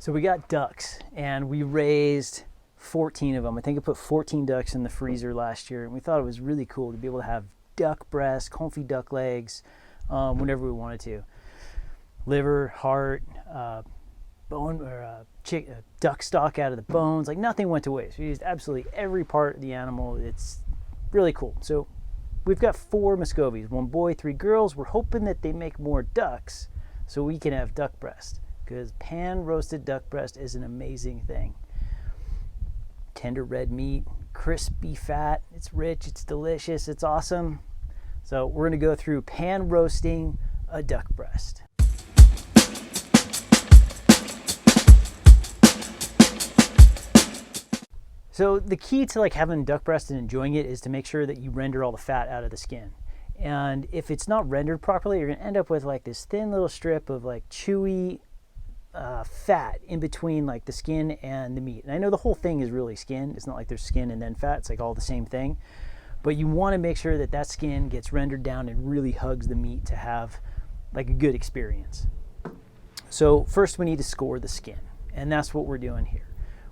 So we got ducks, and we raised 14 of them. I think I put 14 ducks in the freezer last year, and we thought it was really cool to be able to have duck breasts, confit duck legs, whenever we wanted to. Liver, heart, bone, or duck stock out of the bones. Like, nothing went to waste. We used absolutely every part of the animal. It's really cool. So we've got 4 Muscovies, 1 boy, 3 girls. We're hoping that they make more ducks so we can have duck breast, because pan roasted duck breast is an amazing thing. Tender red meat, crispy fat, it's rich, it's delicious, it's awesome. So we're going to go through pan roasting a duck breast. So the key to like having duck breast and enjoying it is to make sure that you render all the fat out of the skin. And if it's not rendered properly, you're going to end up with like this thin little strip of like chewy fat in between like the skin and the meat. And I know the whole thing is really skin. It's not like there's skin and then fat. It's like all the same thing. But you want to make sure that that skin gets rendered down and really hugs the meat to have like a good experience. So first we need to score the skin, and that's what we're doing here.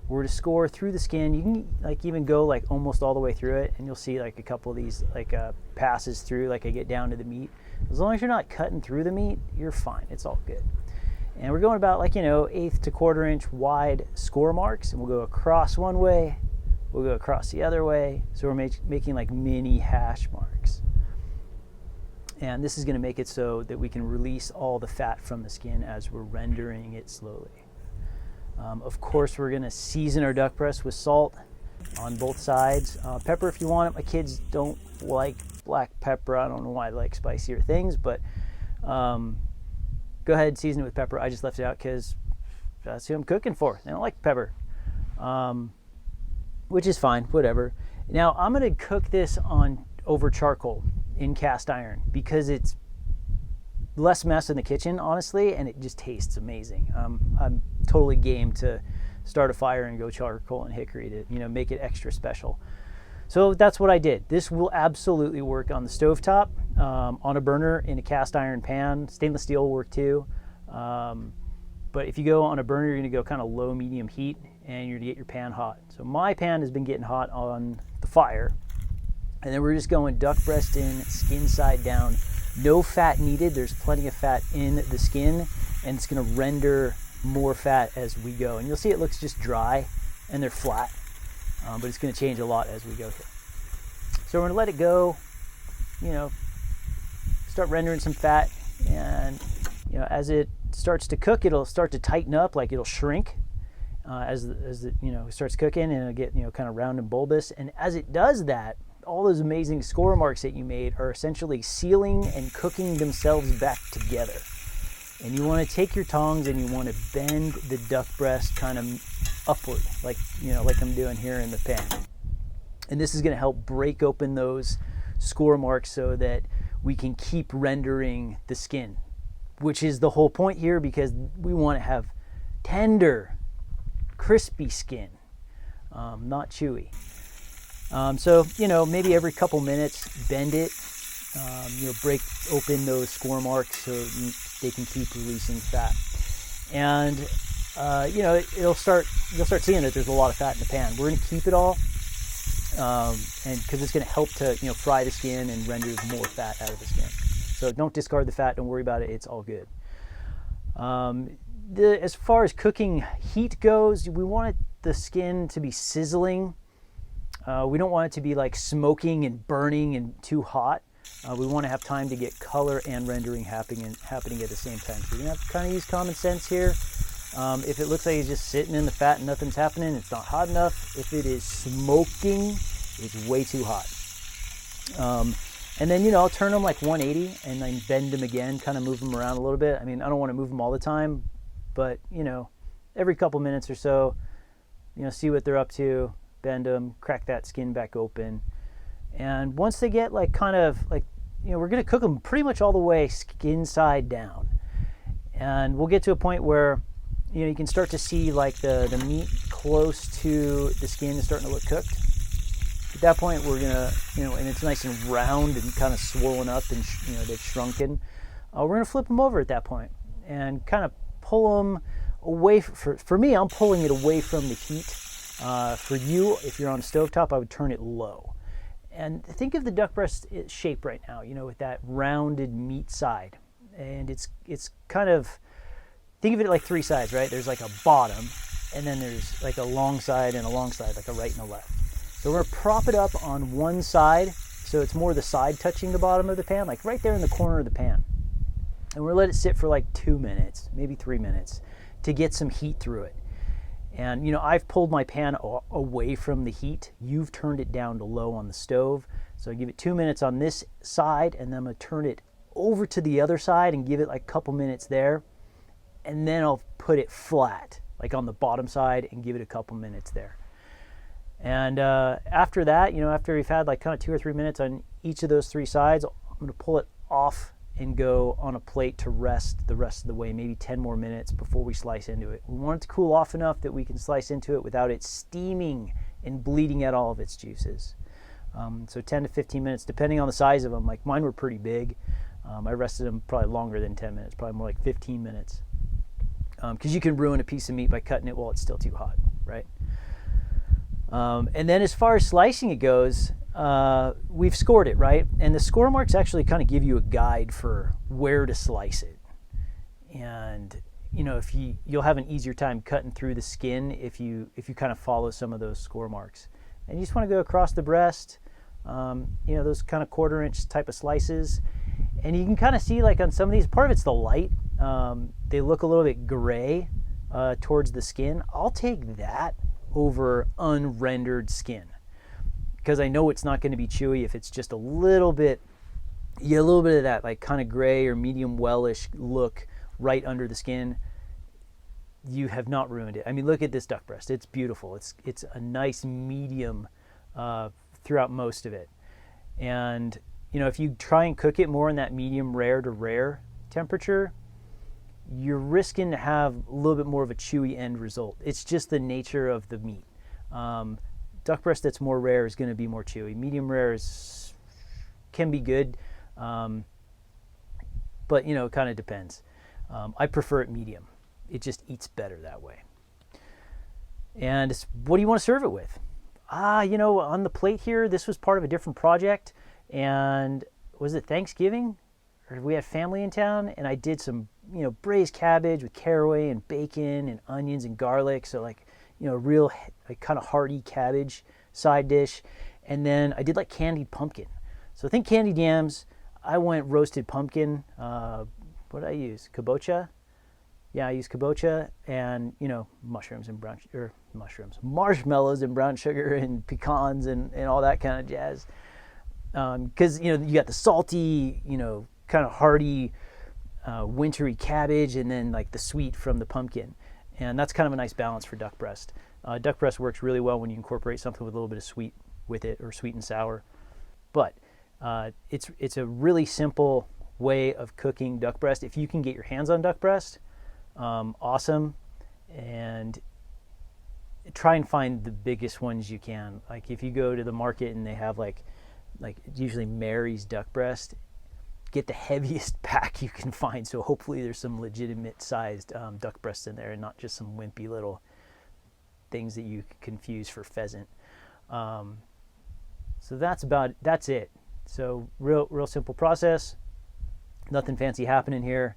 We're to score through the skin. You can like even go like almost all the way through it, and you'll see like a couple of these like passes through, like I get down to the meat. As long as you're not cutting through the meat, you're fine. It's all good. And we're going about like, 1/8 to 1/4 inch wide score marks, and we'll go across one way, we'll go across the other way. So we're making like mini hash marks. And this is going to make it so that we can release all the fat from the skin as we're rendering it slowly. Of course, we're going to season our duck breast with salt on both sides. Pepper if you want it. My kids don't like black pepper. I don't know why they like spicier things, but go ahead and season it with pepper. I just left it out because that's who I'm cooking for. They don't like pepper, which is fine, whatever. Now I'm going to cook this over charcoal in cast iron because it's less mess in the kitchen, honestly, and it just tastes amazing. I'm totally game to start a fire and go charcoal and hickory to make it extra special. So that's what I did. This will absolutely work on the stovetop, on a burner, in a cast iron pan. Stainless steel will work too. But if you go on a burner, you're gonna go kind of low, medium heat, and you're gonna get your pan hot. So my pan has been getting hot on the fire. And then we're just going duck breast in, skin side down. No fat needed. There's plenty of fat in the skin, and it's gonna render more fat as we go. And you'll see it looks just dry and they're flat, but it's gonna change a lot as we go here. So we're gonna let it go, start rendering some fat, and as it starts to cook, it'll start to tighten up, like it'll shrink as it starts cooking, and it'll get kind of round and bulbous. And as it does that, all those amazing score marks that you made are essentially sealing and cooking themselves back together. And you want to take your tongs and you want to bend the duck breast kind of upward, like I'm doing here in the pan. And this is going to help break open those score marks so that we can keep rendering the skin, which is the whole point here, because we want to have tender, crispy skin, not chewy. So maybe every couple minutes, bend it, break open those score marks so they can keep releasing fat. And you'll start seeing that there's a lot of fat in the pan. We're going to keep it all, and because it's going to help to fry the skin and render more fat out of the skin. So don't discard the fat. Don't worry about it. It's all good. As far as cooking heat goes, we want the skin to be sizzling. We don't want it to be like smoking and burning and too hot. We want to have time to get color and rendering happening at the same time. So you're going to have to kind of use common sense here. If it looks like it's just sitting in the fat and nothing's happening, it's not hot enough. If it is smoking, it's way too hot. And then, I'll turn them like 180 and then bend them again, kind of move them around a little bit. I mean, I don't want to move them all the time, but, every couple minutes or so, see what they're up to, bend them, crack that skin back open. And once they get like kind of like, we're going to cook them pretty much all the way skin side down. And we'll get to a point where, you can start to see like the meat close to the skin is starting to look cooked. At that point, we're gonna, and it's nice and round and kind of swollen up and, they've shrunken. We're gonna flip them over at that point and kind of pull them away. For me, I'm pulling it away from the heat. For you, if you're on a stovetop, I would turn it low. And think of the duck breast shape right now, with that rounded meat side. And it's kind of, think of it like three sides, right? There's like a bottom, and then there's like a long side and a long side, like a right and a left. So we're gonna prop it up on one side, so it's more the side touching the bottom of the pan, like right there in the corner of the pan. And we're gonna let it sit for like 2 minutes, maybe 3 minutes, to get some heat through it. And I've pulled my pan away from the heat. You've turned it down to low on the stove. So I give it 2 minutes on this side, and then I'm gonna turn it over to the other side and give it like a couple minutes there. And then I'll put it flat, like on the bottom side, and give it a couple minutes there. And after that, after we've had like kind of 2 or 3 minutes on each of those three sides, I'm gonna pull it off and go on a plate to rest the rest of the way, maybe 10 more minutes before we slice into it. We want it to cool off enough that we can slice into it without it steaming and bleeding out all of its juices. So 10 to 15 minutes, depending on the size of them. Like mine were pretty big. I rested them probably longer than 10 minutes, probably more like 15 minutes. Because you can ruin a piece of meat by cutting it while it's still too hot, right? And then as far as slicing it goes, we've scored it, right? And the score marks actually kind of give you a guide for where to slice it. And if you'll have an easier time cutting through the skin if you kind of follow some of those score marks. And you just want to go across the breast, those kind of 1/4 inch type of slices. And you can kind of see, like on some of these, part of it's the light. They look a little bit gray towards the skin. I'll take that over unrendered skin, because I know it's not going to be chewy if it's just a little bit of that like kind of gray or medium wellish look right under the skin. You have not ruined it. I mean, look at this duck breast. It's beautiful. It's a nice medium throughout most of it. And if you try and cook it more in that medium rare to rare temperature, you're risking to have a little bit more of a chewy end result. It's just the nature of the meat. Duck breast that's more rare is going to be more chewy. Medium rare can be good, but it kind of depends. I prefer it medium. It just eats better that way. And what do you want to serve it with? On the plate here, this was part of a different project, and was it Thanksgiving? Or we had family in town, and I did some braised cabbage with caraway and bacon and onions and garlic. So real like kind of hearty cabbage side dish. And then I did like candied pumpkin. So think candied yams. I went roasted pumpkin. What did I use? Kabocha? Yeah, I used kabocha and, marshmallows and brown sugar and pecans and all that kind of jazz. Because, you got the salty, kind of hearty, wintry cabbage, and then like the sweet from the pumpkin. And that's kind of a nice balance for duck breast. Duck breast works really well when you incorporate something with a little bit of sweet with it, or sweet and sour. But it's a really simple way of cooking duck breast. If you can get your hands on duck breast, awesome. And try and find the biggest ones you can. Like if you go to the market and they have like usually Mary's duck breast, get the heaviest pack you can find. So hopefully there's some legitimate sized duck breasts in there, and not just some wimpy little things that you confuse for pheasant. So that's it. So real simple process. Nothing fancy happening here.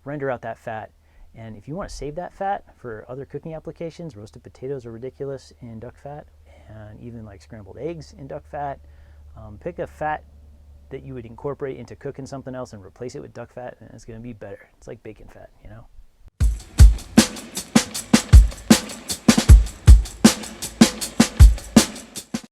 Render out that fat. And if you want to save that fat for other cooking applications, roasted potatoes are ridiculous in duck fat, and even like scrambled eggs in duck fat. Pick a fat that you would incorporate into cooking something else and replace it with duck fat, and it's going to be better. It's like bacon fat,